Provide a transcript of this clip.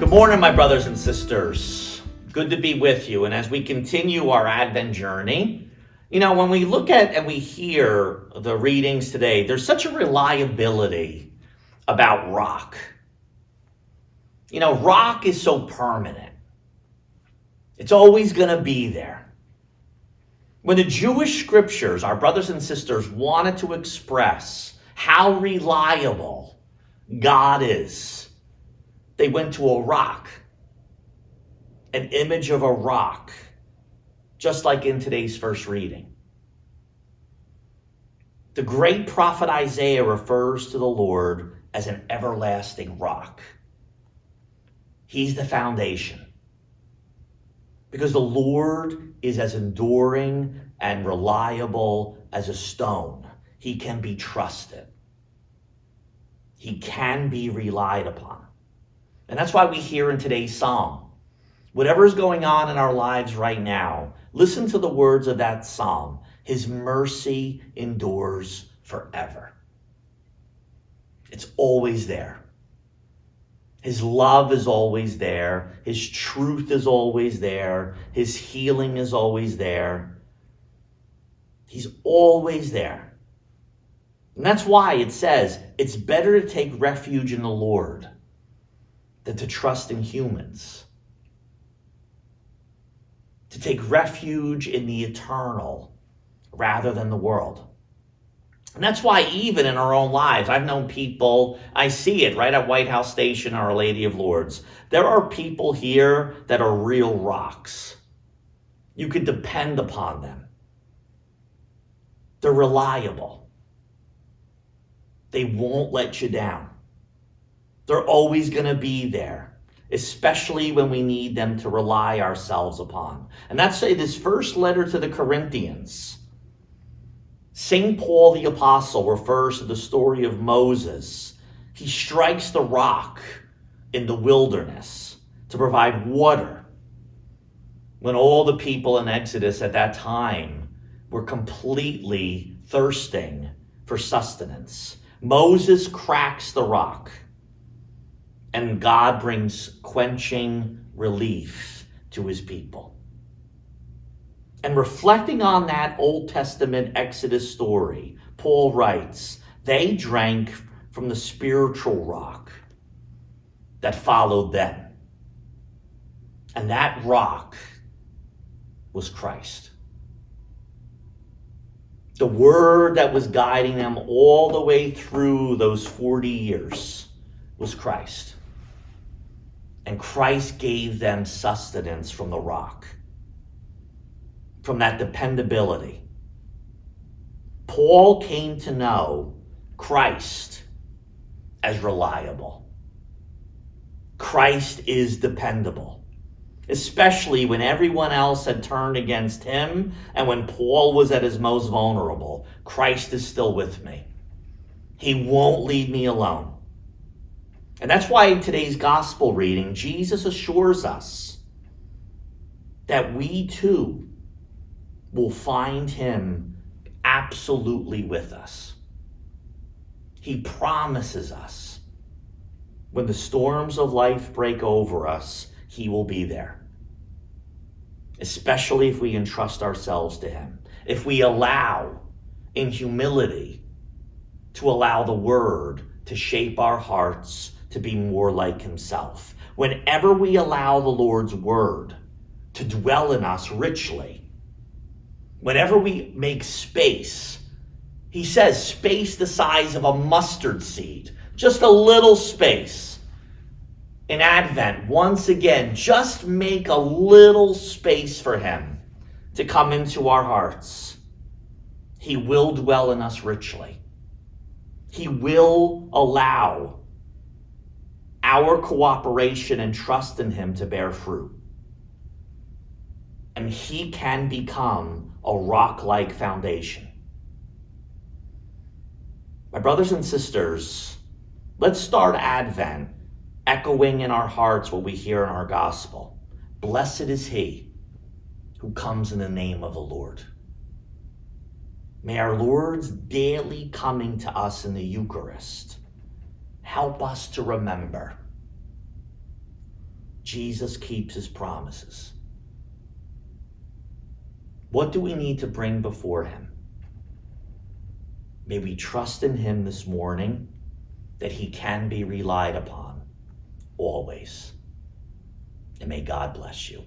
Good morning, my brothers and sisters. Good to be with you. And as we continue our Advent journey, when we look at and we hear the readings today, there's such a reliability about rock. Rock is so permanent. It's always going to be there. When the Jewish scriptures, our brothers and sisters, wanted to express how reliable God is, they went to a rock, an image of a rock, just like in today's first reading. The great prophet Isaiah refers to the Lord as an everlasting rock. He's the foundation. Because the Lord is as enduring and reliable as a stone. He can be trusted. He can be relied upon. And that's why we hear in today's psalm, whatever is going on in our lives right now, listen to the words of that psalm. His mercy endures forever. It's always there. His love is always there. His truth is always there. His healing is always there. He's always there. And that's why it says it's better to take refuge in the Lord than to trust in humans. To take refuge in the eternal rather than the world. And that's why even in our own lives, I've known people, I see it right at White House Station, Our Lady of Lourdes. There are people here that are real rocks. You could depend upon them. They're reliable. They won't let you down. They're always going to be there, especially when we need them to rely ourselves upon. And that's this first letter to the Corinthians. St. Paul the Apostle refers to the story of Moses. He strikes the rock in the wilderness to provide water when all the people in Exodus at that time were completely thirsting for sustenance. Moses cracks the rock, and God brings quenching relief to his people. And reflecting on that Old Testament Exodus story, Paul writes, they drank from the spiritual rock that followed them. And that rock was Christ. The word that was guiding them all the way through those 40 years was Christ. And Christ gave them sustenance from the rock, from that dependability. Paul came to know Christ as reliable. Christ is dependable, especially when everyone else had turned against him and when Paul was at his most vulnerable. Christ is still with me. He won't leave me alone. And that's why in today's gospel reading, Jesus assures us that we too will find him absolutely with us. He promises us when the storms of life break over us, he will be there. Especially if we entrust ourselves to him. If we allow, in humility, to allow the word to shape our hearts to be more like himself. Whenever we allow the Lord's word to dwell in us richly, whenever we make space, he says space the size of a mustard seed, just a little space. In Advent, once again, just make a little space for him to come into our hearts. He will dwell in us richly. He will allow our cooperation and trust in him to bear fruit. And he can become a rock-like foundation. My brothers and sisters, let's start Advent echoing in our hearts what we hear in our gospel. Blessed is he who comes in the name of the Lord. May our Lord's daily coming to us in the Eucharist help us to remember Jesus keeps his promises. What do we need to bring before him? May we trust in him this morning that he can be relied upon always. And may God bless you.